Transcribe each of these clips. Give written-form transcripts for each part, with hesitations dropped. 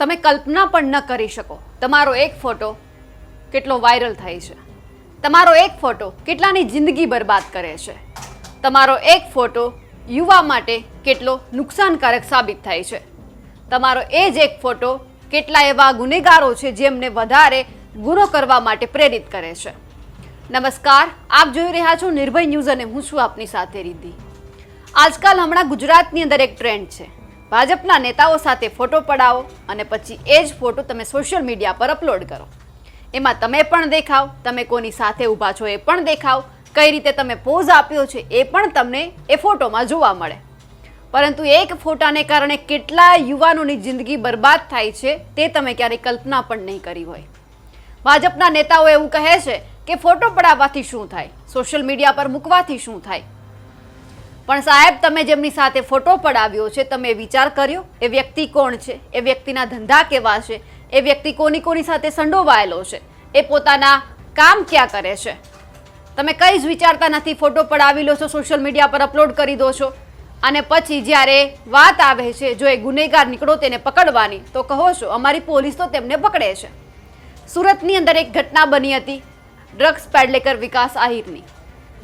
તમે કલ્પના પણ ન કરી શકો તમારો એક ફોટો કેટલો વાયરલ થાય છે, તમારો એક ફોટો કેટલાની જિંદગી બરબાદ કરે છે, તમારો એક ફોટો યુવા માટે કેટલો નુકસાનકારક સાબિત થાય છે, તમારો એ જ એક ફોટો કેટલા એવા ગુનેગારો છે જેમને વધારે ગુનો કરવા માટે પ્રેરિત કરે છે। નમસ્કાર, આપ જોઈ રહ્યા છો નિર્ભય ન્યૂઝ અને હું છું આપની સાથે રિદ્ધિ। આજકાલ હમણાં ગુજરાતની અંદર એક ટ્રેન્ડ છે, ભાજપના નેતાઓ સાથે ફોટો પડાવો અને પછી એ જ ફોટો તમે સોશિયલ મીડિયા પર અપલોડ કરો। એમાં તમે પણ દેખાવ, તમે કોની સાથે ઊભા છો એ પણ દેખાવ, કઈ રીતે તમે પોઝ આપ્યો છે એ પણ તમને એ ફોટોમાં જોવા મળે। પરંતુ એક ફોટાને કારણે કેટલા યુવાનોની જિંદગી બરબાદ થાય છે તે તમે ક્યારેય કલ્પના પણ નહીં કરી હોય। ભાજપના નેતાઓ એવું કહે છે કે ફોટો પડાવવાથી શું થાય, સોશિયલ મીડિયા પર મૂકવાથી શું થાય, પણ સાહેબ તમે જેમની સાથે ફોટો પડાવ્યો છે તમે વિચાર કર્યો એ વ્યક્તિ કોણ છે, એ વ્યક્તિના ધંધા કેવા છે, એ વ્યક્તિ કોની સાથે સંડોવાયેલો છે, એ પોતાના કામ ક્યાં કરે છે? તમે કંઈ જ વિચારતા નથી, ફોટો પડાવી લો છો, સોશિયલ મીડિયા પર અપલોડ કરી દો છો અને પછી જ્યારે વાત આવે છે જો એ ગુનેગાર નીકળો તેને પકડવાની તો કહો છો અમારી પોલીસ તો તેમને પકડે છે। સુરતની અંદર એક ઘટના બની હતી ડ્રગ્સ પેડલેકર વિકાસ આહિરની,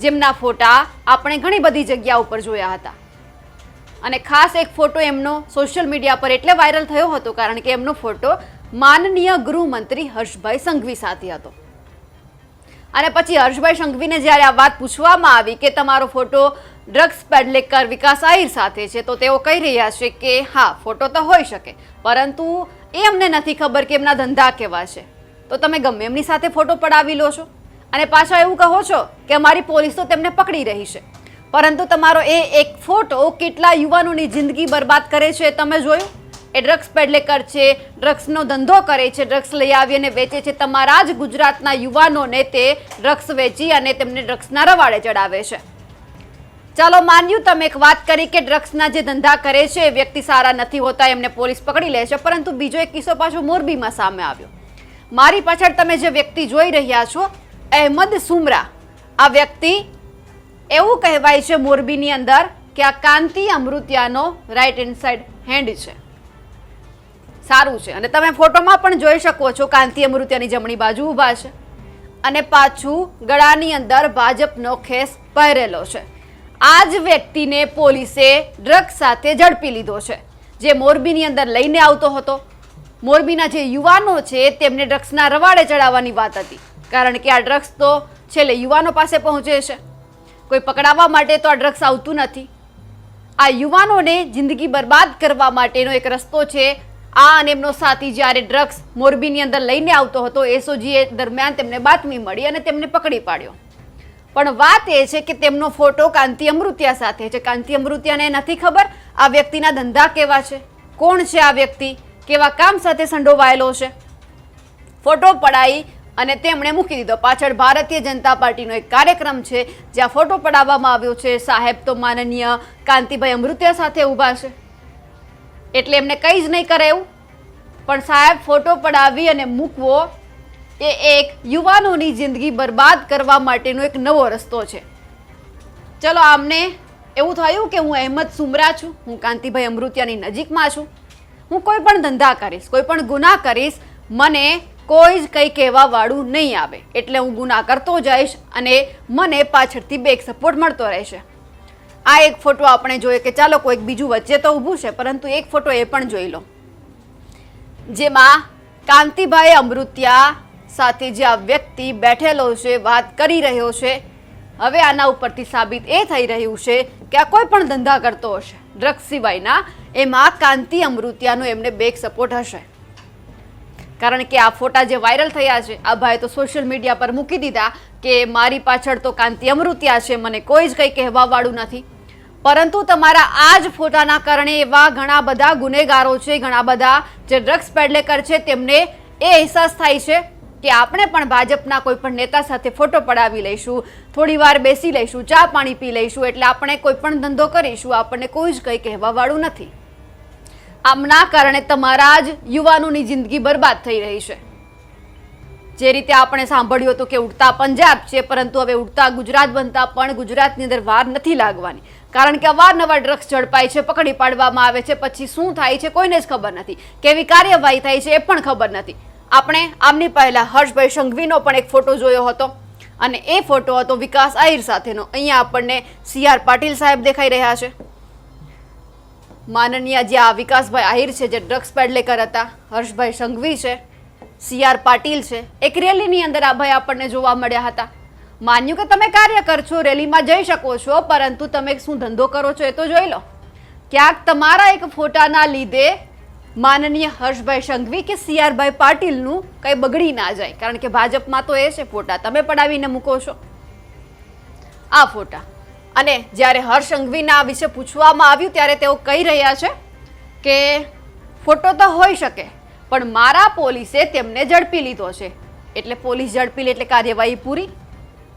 જેમના ફોટા આપણે ઘણી બધી જગ્યા ઉપર જોયા હતા અને ખાસ એક ફોટો એમનો સોશિયલ મીડિયા પર એટલે વાયરલ થયો હતો કારણ કે એમનો ફોટો માનનીય ગૃહમંત્રી હર્ષભાઈ સંઘવી સાથે હતો અને પછી હર્ષભાઈ સંઘવીને જ્યારે આ વાત પૂછવામાં આવી કે તમારો ફોટો ડ્રગ્સ પેડલેકર વિકાસ આહિર સાથે છે તો તેઓ કહી રહ્યા છે કે હા ફોટો તો હોઈ શકે પરંતુ એ અમને નથી ખબર કે એમના ધંધા કેવા છે, તો તમે ગમે એમની સાથે ફોટો પડાવી લો છો અને પાછા એવું કહો છો કે અમારી પોલીસ તો તેમને પકડી રહી છે, પરંતુ તમારો એ એક ફોટો કેટલા યુવાનોની જિંદગી બરબાદ કરે છે તમે જોયું? એ ડ્રગ્સ પેડલેકર છે, ડ્રગ્સનો ધંધો કરે છે, ડ્રગ્સ લઈ આવી અને વેચે છે, તમારા જ ગુજરાતના યુવાનોને તે ડ્રગ્સ વેચી અને તેમને ડ્રગ્સના રવાડે ચડાવે છે। ચાલો માન્યું તમે એક વાત કરી કે ડ્રગ્સના જે ધંધા કરે છે એ વ્યક્તિ સારા નથી હોતા, એમને પોલીસ પકડી લે છે, પરંતુ બીજો એક કિસ્સો પાછો મોરબીમાં સામે આવ્યો। મારી પાછળ તમે જે વ્યક્તિ જોઈ રહ્યા છો અહેમદ સુમરા, આ વ્યક્તિ એવું કહેવાય છે મોરબીની અંદર કે આ કાંતિ અમૃતિયાનો રાઈટ હેન્ડ સાઈડ હેન્ડ છે, સારું છે અને તમે ફોટોમાં પણ જોઈ શકો છો કાંતિ અમૃતિયાની જમણી બાજુ ઊભા છે અને પાછું ગળાની અંદર ભાજપનો ખેસ પહેરેલો છે। આ જ વ્યક્તિને પોલીસે ડ્રગ્સ સાથે ઝડપી લીધો છે, જે મોરબીની અંદર લઈને આવતો હતો। મોરબીના જે યુવાનો છે તેમને ડ્રગ્સના રવાડે ચડાવવાની વાત હતી કારણ કે આ ડ્રગ્સ તો છેલ્લે યુવાનો પાસે પહોંચે છે, કોઈ પકડાવવા માટે તો આ ડ્રગ્સ આવતું નથી। આ યુવાનોને જિંદગી બરબાદ કરવા માટેનો એક રસ્તો છે। આ અને એમનો સાથી જ્યારે ડ્રગ્સ મોરબીની અંદર લઈને આવતો હતો એસઓજીએ દરમિયાન તેમને બાતમી મળી અને તેમને પકડી પાડ્યો, પણ વાત એ છે કે તેમનો ફોટો કાંતિ અમૃતિયા સાથે છે। કાંતિ અમૃતિયાને નથી ખબર આ વ્યક્તિના ધંધા કેવા છે, કોણ છે આ વ્યક્તિ, કેવા કામ સાથે સંડોવાયેલો છે, ફોટો પડાવી અને તેમણે મૂકી દીધો। પાછળ ભારતીય જનતા પાર્ટીનો એક કાર્યક્રમ છે જ્યાં ફોટો પડાવવામાં આવ્યો છે, સાહેબ તો માનનીય કાંતિભાઈ અમૃતિયા સાથે ઊભા છે એટલે એમને કંઈ જ નહીં કરે એવું, પણ સાહેબ ફોટો પડાવી અને મૂકવો એ એક યુવાનોની જિંદગી બરબાદ કરવા માટેનો એક નવો રસ્તો છે। ચલો આમને એવું થયું કે હું અહેમદ સુમરા છું, હું કાંતિભાઈ અમૃતિયાની નજીકમાં છું, હું કોઈ પણ ધંધા કરીશ, કોઈ પણ ગુના કરીશ, મને કોઈ જ કંઈ કહેવાવાળું નહીં આવે એટલે હું ગુના કરતો જઈશ અને મને પાછળથી બેક સપોર્ટ મળતો રહેશે। આ એક ફોટો આપણે જોઈએ કે ચાલો કોઈક બીજું વચ્ચે તો ઊભું છે, પરંતુ એક ફોટો એ પણ જોઈ લો જેમાં કાંતિભાઈ અમૃતિયા સાથે જે આ વ્યક્તિ બેઠેલો છે, વાત કરી રહ્યો છે। હવે આના ઉપરથી સાબિત એ થઈ રહ્યું છે કે આ કોઈ પણ ધંધા કરતો હશે ડ્રગ્સ સિવાયના, એમાં કાંતિ અમૃતિયાનો એમને બેક સપોર્ટ હશે કારણ કે આ ફોટા જે વાયરલ થયા છે આ ભાઈ તો સોશિયલ મીડિયા પર મૂકી દીધા કે મારી પાછળ તો કાંતિ અમૃતિયા છે, મને કોઈ જ કંઈ કહેવાવાળું નથી, પરંતુ તમારા આ જ ફોટાના કારણે એવા ઘણા બધા ગુનેગારો છે, ઘણા બધા જે ડ્રગ્સ પેડલેકર છે તેમને એ અહેસાસ થાય છે કે આપણે પણ ભાજપના કોઈ પણ નેતા સાથે ફોટો પડાવી લઈશું, થોડી વાર બેસી લઈશું, ચા પાણી પી લઈશું એટલે આપણે કોઈ પણ ધંધો કરીશું, આપણને કોઈ જ કંઈ કહેવાવાળું નથી। આમના કારણે તમારા જ યુવાનોની જિંદગી બરબાદ થઈ રહી છે। જે રીતે આપણે સાંભળ્યું હતું કે ઉડતા પંજાબ છે, પરંતુ હવે ઉડતા ગુજરાત બનતા પણ ગુજરાતની અંદર વાર નથી લાગવાની। કારણ કે અવારનવાર ડ્રગ્સ ઝડપાય છે, પકડી પાડવામાં આવે છે, પછી શું થાય છે કોઈને જ ખબર નથી, કેવી કાર્યવાહી થાય છે એ પણ ખબર નથી. આપણે આમની પહેલા હર્ષભાઈ સંઘવીનો પણ એક ફોટો જોયો હતો અને એ ફોટો હતો વિકાસ આહિર સાથેનો. અહીંયા આપણને CR પાટીલ સાહેબ દેખાઈ રહ્યા છે. માનનીય જે આ વિકાસભાઈ આહિર છે જે ડ્રગ્સ પેડલેકર હતા, હર્ષભાઈ સંઘવી છે, CR પાટીલ છે, એક રેલીની અંદર આ ભાઈ આપણને જોવા મળ્યા હતા. માન્યું કે તમે કાર્યકર છો, રેલીમાં જઈ શકો છો, પરંતુ તમે શું ધંધો કરો છો એ તો જોઈ લો. ક્યાંક તમારા એક ફોટાના લીધે માનનીય હર્ષભાઈ સંઘવી કે CR ભાઈ પાટીલનું કંઈ બગડી ના જાય, કારણ કે ભાજપમાં તો એ છે ફોટા તમે પડાવીને મૂકો છો આ ફોટા. અને જ્યારે હર્ષ સંઘવીના વિશે પૂછવામાં આવ્યું ત્યારે તેઓ કહી રહ્યા છે કે ફોટો તો હોઈ શકે પણ મારા પોલીસે તેમને ઝડપી લીધો છે, એટલે પોલીસ ઝડપી લે એટલે કાર્યવાહી પૂરી.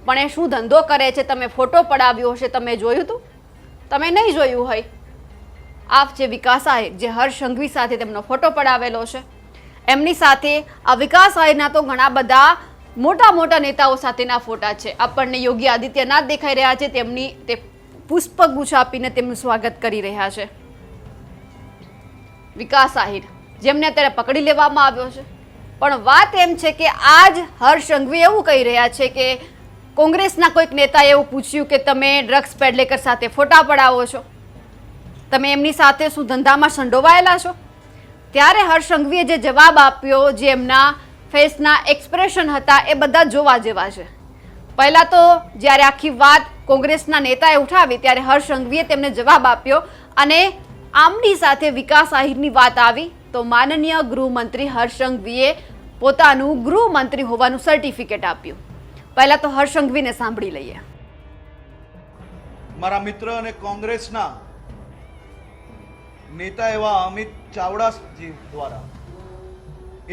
પણ એ શું ધંધો કરે છે, તમે ફોટો પડાવ્યો હશે, તમે જોયું હતું? તમે નહીં જોયું હોય. આપ જે વિકાસ આહિર જે હર્ષ સંઘવી સાથે તેમનો ફોટો પડાવેલો છે, એમની સાથે આ વિકાસ આહિરના તો ઘણા બધા મોટા મોટા નેતાઓ સાથેના ફોટા છે. આપણને યોગી આદિત્યનાથ દેખાઈ રહ્યા છે, તેમની તે પુષ્પગુચ્છ આપીને તેમનું સ્વાગત કરી રહ્યા છે. વિકાસ આહિર જેમને અત્યારે પકડી લેવામાં આવ્યો છે. પણ વાત એમ છે કે આજ હર્ષ સંઘવી એવું કહી રહ્યા છે કે કોંગ્રેસના કોઈક નેતાએ એવું પૂછ્યું કે તમે ડ્રગ્સ પેડલેકર સાથે ફોટા પડાવો છો, તમે એમની સાથે શું ધંધામાં સંડોવાયેલા છો? ત્યારે હર્ષ સંઘવીએ જે જવાબ આપ્યો, જે એમના ફેસના એક્સપ્રેશન હતા એ બધા જોવા જેવા છે. પહેલાં તો જ્યારે આખી વાત કોંગ્રેસના નેતાએ ઉઠાવી ત્યારે હર્ષ સંઘવીએ તેમને જવાબ આપ્યો અને આમની સાથે વિકાસ આહિરની વાત આવી તો માનનીય ગૃહમંત્રી હર્ષ સંઘવીએ પોતાનું ગૃહમંત્રી હોવાનું સર્ટિફિકેટ આપ્યું. પહેલાં તો હર્ષ સંઘવીને સાંભળી લઈએ. મારા મિત્ર અને કોંગ્રેસના નેતા એવા અમિત ચાવડાજી દ્વારા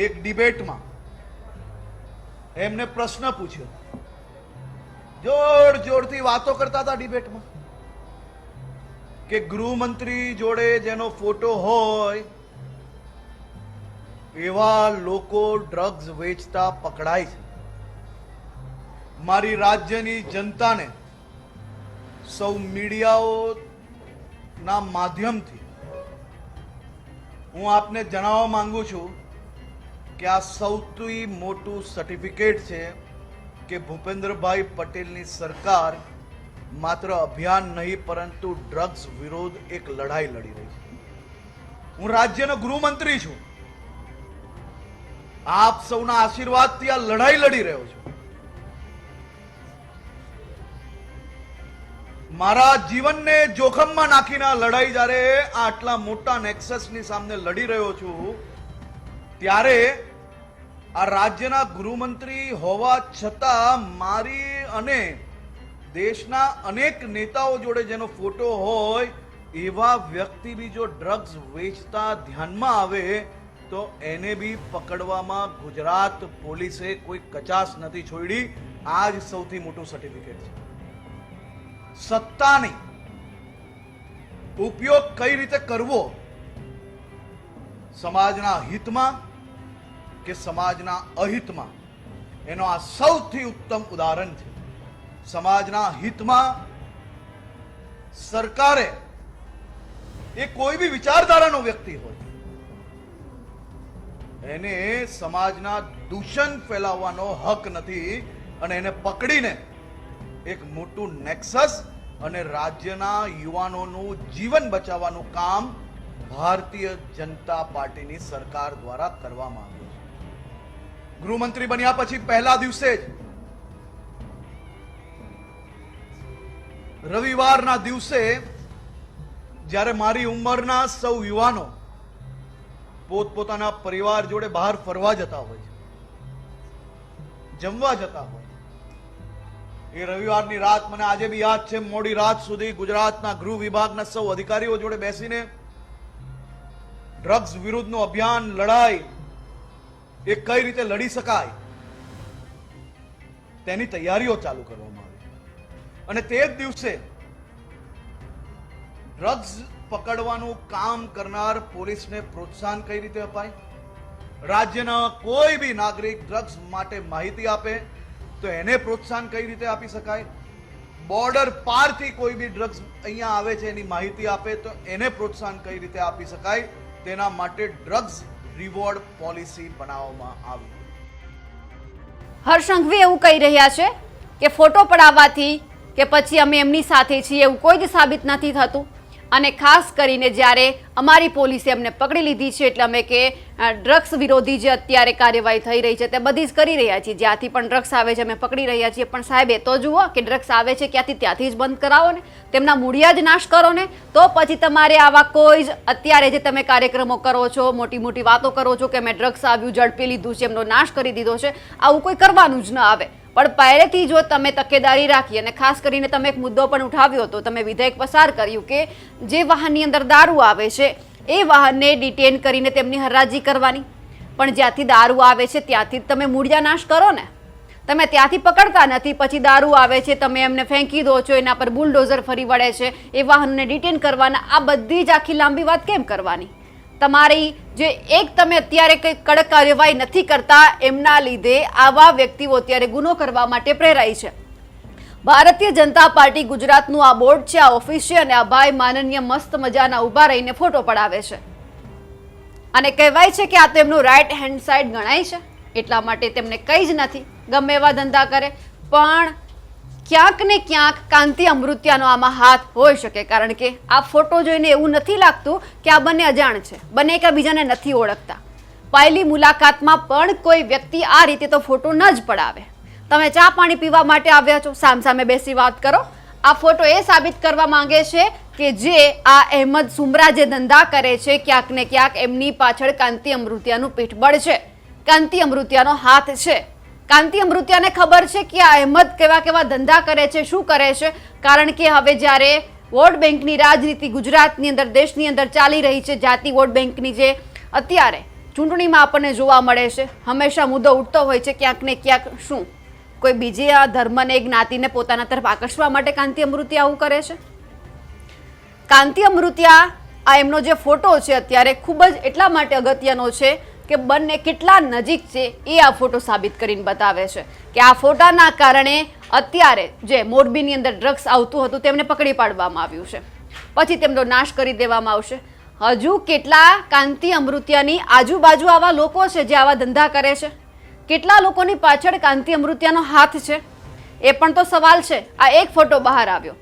એક ડિબેટમાં એમને પ્રશ્ન પૂછ્યો, જોરથી વાતો કરતા હતા ડિબેટમાં કે ગૃહમંત્રી જોડે જેનો ફોટો હોય એવા લોકો ડ્રગ્સ વેચતા પકડાય છે. મારી રાજ્યની જનતાને સૌ મીડિયાઓના માધ્યમથી હું આપને જણાવવા માંગુ છું કે આ સૌથી મોટું સર્ટિફિકેટ છે કે ભૂપેન્દ્રભાઈ પટેલની સરકાર માત્ર અભિયાન નહીં પરંતુ ડ્રગ્સ વિરોધ એક લડાઈ લડી રહી છે. હું રાજ્યનો ગૃહમંત્રી છું, આપ સૌના આશીર્વાદથી આ લડાઈ લડી રહ્યો છું. મારા જીવનને જોખમમાં નાખીને આ લડાઈ જ્યારે આટલા મોટા નેક્સસની સામે લડી રહ્યો છું ત્યારે આ રાજ્યના ગૃહમંત્રી હોવા છતાં મારી અને દેશના અનેક નેતાઓ જોડે જેનો ફોટો હોય એવા વ્યક્તિ બી જો ડ્રગ્સ વેચતા ધ્યાનમાં આવે તો એને બી પકડવામાં ગુજરાત પોલીસે કોઈ કચાશ નથી છોડી. આ જ સૌથી મોટું સર્ટિફિકેટ છે. સત્તાની ઉપયોગ કઈ રીતે કરવો, સમાજના હિતમાં કે સમાજના અહિતમાં, એનો આ સૌથી ઉત્તમ ઉદાહરણ છે. સમાજના હિતમાં સરકારે એ કોઈ બી વિચારધારાનો વ્યક્તિ હોય એને સમાજના દૂષણ ફેલાવવાનો હક નથી અને એને પકડીને એક મોટું નેક્સસ અને રાજ્યના યુવાનોનું જીવન બચાવવાનું કામ ભારતીય જનતા પાર્ટીની સરકાર દ્વારા કરવામાં આવ્યું છે. ગૃહમંત્રી બન્યા પછી પહેલા દિવસે જ રવિવારના દિવસે જ્યારે મારી ઉંમરના સૌ યુવાનો પોતપોતાના પરિવાર જોડે બહાર ફરવા જતા હોય છે, જમવા જતા હોય, એ રવિવારની રાત મને આજે બી યાદ છે. મોડી રાત સુધી ગુજરાતના ગૃહ વિભાગના સૌ અધિકારીઓ જોડે બેસીને ડ્રગ્સ વિરુદ્ધનું અભિયાન, લડાઈ એ કઈ રીતે લડી શકાય તેની તૈયારીઓ ચાલુ કરવામાં આવી. અને તે જ દિવસે ડ્રગ્સ પકડવાનું કામ કરનાર પોલીસને પ્રોત્સાહન કઈ રીતે અપાય, રાજ્યના કોઈ બી નાગરિક ડ્રગ્સ માટે માહિતી આપે તો એને પ્રોત્સાહન કઈ રીતે આપી શકાય, બોર્ડર પારથી કોઈ બી ડ્રગ્સ અહીંયા આવે છે એની માહિતી આપે તો એને પ્રોત્સાહન કઈ રીતે આપી શકાય તેના માટે ડ્રગ્સ રિવોર્ડ પોલિસી બનાવવામાં આવી. હર્ષ સંઘવી એવું કહી રહ્યા છે કે ફોટો પડાવવાથી કે પછી અમે એમની સાથે છીએ એવું કોઈ જ સાબિત નથી થતું, અને ખાસ કરીને જ્યારે અમારી પોલીસે એમને પકડી લીધી છે એટલે અમે કે ડ્રગ્સ વિરોધી જે અત્યારે કાર્યવાહી થઈ રહી છે તે બધી જ કરી રહ્યા છીએ. જ્યાંથી પણ ડ્રગ્સ આવે છે અમે પકડી રહ્યા છીએ, પણ સાહેબ એ તો જુઓ કે ડ્રગ્સ આવે છે ક્યાંથી, ત્યાંથી જ બંધ કરાવો ને, તેમના મૂળિયા જ નાશ કરો ને, તો પછી તમારે આવા કોઈ જ અત્યારે જે તમે કાર્યક્રમો કરો છો, મોટી મોટી વાતો કરો છો કે અમે ડ્રગ્સ આવ્યું ઝડપી લીધું છે, એમનો નાશ કરી દીધો છે, આવું કોઈ કરવાનું જ ન આવે. પણ પહેલેથી જો તમે તકેદારી રાખી, અને ખાસ કરીને તમે એક મુદ્દો પણ ઉઠાવ્યો હતો, તમે વિધેયક પસાર કર્યું કે જે વાહનની અંદર દારૂ આવે છે એ વાહનને ડિટેન કરીને તેમની હરાજી કરવાની, પણ જ્યાંથી દારૂ આવે છે ત્યાંથી તમે મૂળિયા નાશ કરો ને, તમે ત્યાંથી પકડતા નથી, પછી દારૂ આવે છે તમે એમને ફેંકી દો છો, એના પર બુલડોઝર ફરી વળે છે, એ વાહનને ડિટેન કરવાના, આ બધી જ આખી લાંબી વાત કેમ કરવાની? તમારી જે એક તમે અત્યારે કંઈ કડક કાર્યવાહી નથી કરતા, એમના લીધે આવા વ્યક્તિઓ અત્યારે ગુનો કરવા માટે પ્રેરાય છે. ભારતીય જનતા પાર્ટી ગુજરાતનું આ બોર્ડ છે, આ ઓફિસ છે, અને આ ભાઈ માનનીય મસ્ત મજાના ઊભા રહીને ફોટો પડાવે છે, અને કહેવાય છે કે આ તો એમનું રાઈટ હેન્ડ સાઈડ ગણાય છે, એટલા માટે તેમને કંઈ જ નથી, ગમે એવા ધંધા કરે. પણ ક્યાંક ને ક્યાંક કાંતિ અમૃત્યાનો આમાં હાથ હોઈ શકે, કારણ કે આ ફોટો જોઈને એવું નથી લાગતું કે આ બંને અજાણ છે, બંને એકબીજાને નથી ઓળખતા. પહેલી મુલાકાતમાં પણ કોઈ વ્યક્તિ આ રીતે તો ફોટો ન જ પડાવે. તમે ચા પાણી પીવા માટે આવ્યા છો, સામસામે બેસી વાત કરો. આ ફોટો એ સાબિત કરવા માંગે છે કે જે આ અહેમદ સુમરા જે ધંધા કરે છે, ક્યાંક ને ક્યાંક એમની પાછળ કાંતિ અમૃત્યાનું પીઠબળ છે, કાંતિ અમૃત્યાનો હાથ છે. કાંતિ અમૃત્યાને ખબર છે કે આ અહેમદ કેવા કેવા ધંધા કરે છે, શું કરે છે, કારણ કે હવે જ્યારે વોટ બેંકની રાજનીતિ ગુજરાતની અંદર, દેશની અંદર ચાલી રહી છે, જાતિ વોટ બેંકની જે અત્યારે ચૂંટણીમાં આપણને જોવા મળે છે, હંમેશા મુદ્દો ઉઠતો હોય છે ક્યાંક ને ક્યાંક, શું કોઈ બીજી આ ધર્મને, જ્ઞાતિને પોતાના તરફ આકર્ષવા માટે કાંતિ અમૃત્યા આવું કરે છે? કાંતિ અમૃત્યા આ એમનો જે ફોટો છે અત્યારે ખૂબ જ એટલા માટે અગત્યનો છે કે બંને કેટલા નજીક છે એ આ ફોટો સાબિત કરીને બતાવે છે કે આ ફોટાના કારણે અત્યારે જે મોરબીની અંદર ડ્રગ્સ આવતું હતું તેમને પકડી પાડવામાં આવ્યું છે, પછી તેમનો નાશ કરી દેવામાં આવશે. હજુ કેટલા કાંતિ અમૃત્યાની આજુબાજુ આવા લોકો છે જે આવા ધંધા કરે છે? કેટલા લોકોની પાછળ કાંતિ અમૃત્યાનો હાથ છે? એ પણ તો સવાલ છે. આ એક ફોટો બહાર આવ્યો,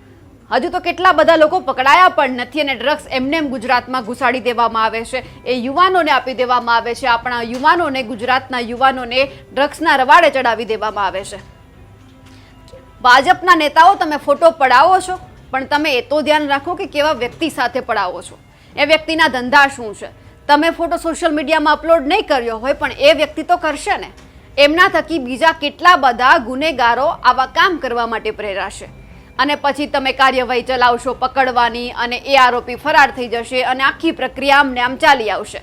હજુ તો કેટલા બધા લોકો પકડાયા પણ નથી, અને ડ્રગ્સ એમને ગુજરાતમાં ઘુસાડી દેવામાં આવે છે, એ યુવાનોને આપી દેવામાં આવે છે, આપણા યુવાનોને, ગુજરાતના યુવાનોને ડ્રગ્સના રવાડે ચડાવી દેવામાં આવે છે. ભાજપના નેતાઓ તમે ફોટો પડાવો છો, પણ તમે એ તો ધ્યાન રાખો કે કેવા વ્યક્તિ સાથે પડાવો છો, એ વ્યક્તિના ધંધા શું છે. તમે ફોટો સોશિયલ મીડિયામાં અપલોડ નહીં કર્યો હોય, પણ એ વ્યક્તિ તો કરશે ને, એમના થકી બીજા કેટલા બધા ગુનેગારો આવા કામ કરવા માટે પ્રેરાશે, અને પછી તમે કાર્યવાહી ચલાવશો પકડવાની, અને એ આરોપી ફરાર થઈ જશે, અને આખી પ્રક્રિયા આમને આમ ચાલી આવશે,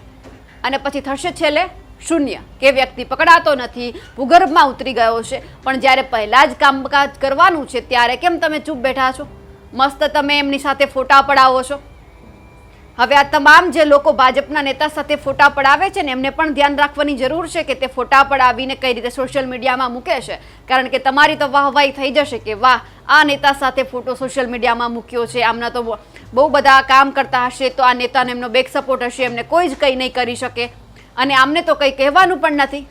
અને પછી થશે છેલ્લે શૂન્ય, કે વ્યક્તિ પકડાતો નથી, ભૂગર્ભમાં ઉતરી ગયો છે. પણ જ્યારે પહેલાં જ કામકાજ કરવાનું છે ત્યારે કેમ તમે ચૂપ બેઠા છો? મસ્ત તમે એમની સાથે ફોટા પડાવો છો. હવે આ તમામ જે લોકો ભાજપના નેતા સાથે ફોટા પડાવે છે ને, એમને પણ ધ્યાન રાખવાની જરૂર છે કે તે ફોટા પડાવીને કઈ રીતે સોશિયલ મીડિયામાં મૂકે છે, કારણ કે તમારી તો વાહવાહી થઈ જશે કે વાહ, આ નેતા સાથે ફોટો સોશિયલ મીડિયામાં મૂક્યો છે, આમના તો બહુ બધા કામ કરતા હશે, તો આ નેતાને એમનો બેક સપોર્ટ હશે, એમને કોઈ જ કંઈ નહીં કરી શકે, અને આમને તો કંઈ કહેવાનું પણ નથી.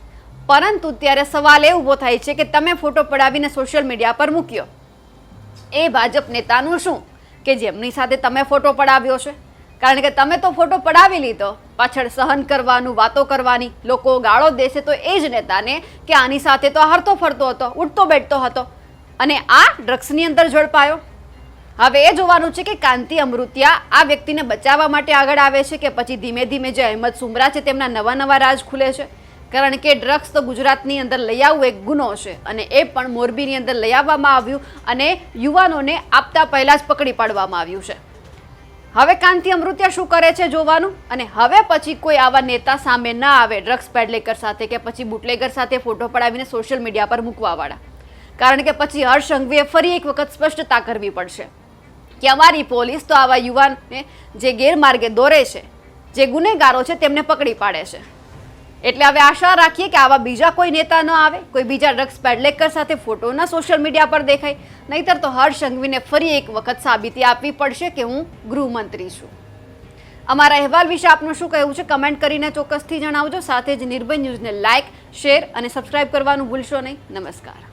પરંતુ ત્યારે સવાલ એ ઊભો થાય છે કે તમે ફોટો પડાવીને સોશિયલ મીડિયા પર મૂક્યો, એ ભાજપ નેતાનું શું કે જેમની સાથે તમે ફોટો પડાવ્યો છે? કારણ કે તમે તો ફોટો પડાવી લીધો, પાછળ સહન કરવાનું, વાતો કરવાની, લોકો ગાળો દેશે તો એ જ નેતાને કે આની સાથે તો હરતો ફરતો હતો, ઉઠતો બેઠતો હતો, અને આ ડ્રગ્સની અંદર ઝડપાયો. હવે એ જોવાનું છે કે કાંતિ અમૃત્યા આ વ્યક્તિને બચાવવા માટે આગળ આવે છે કે પછી ધીમે ધીમે જે અહેમદ સુમરા છે તેમના નવા નવા રાજ ખુલે છે. કારણ કે ડ્રગ્સ તો ગુજરાતની અંદર લઈ આવવું એક ગુનો છે, અને એ પણ મોરબીની અંદર લઈ આવવામાં આવ્યું, અને યુવાનોને આપતા પહેલા જ પકડી પાડવામાં આવ્યું છે. હવે કાંતિ અમૃત્યા શું કરે છે જોવાનું, અને હવે પછી કોઈ આવા નેતા સામે ના આવે ડ્રગ્સ પેડલેકર સાથે કે પછી બુટલેગર સાથે ફોટો પડાવીને સોશિયલ મીડિયા પર મૂકવાવાળા. કારણ કે પછી હર્ષ સંઘવીએ ફરી એક વખત સ્પષ્ટતા કરવી પડશે કે અમારી પોલીસ તો આવા યુવાનને જે ગેરમાર્ગે દોરે છે, જે ગુનેગારો છે તેમને પકડી પાડે છે. એટલે હવે આશા રાખીએ કે આવા બીજા કોઈ નેતા ન આવે, કોઈ બીજા ડ્રગ્સ પેડલેકર સાથે ફોટો ન સોશિયલ મીડિયા પર દેખાય, નહીતર તો હર્ષ સંઘવીને ફરી એક વખત સાબિતી આપવી પડશે કે હું ગૃહમંત્રી છું. અમારા અહેવાલ વિશે આપનું શું કહેવું છે કમેન્ટ કરીને ચોક્કસથી જણાવજો. સાથે જ નિર્ભય ન્યૂઝને લાઇક, શેર અને સબસ્ક્રાઇબ કરવાનું ભૂલશો નહીં. નમસ્કાર.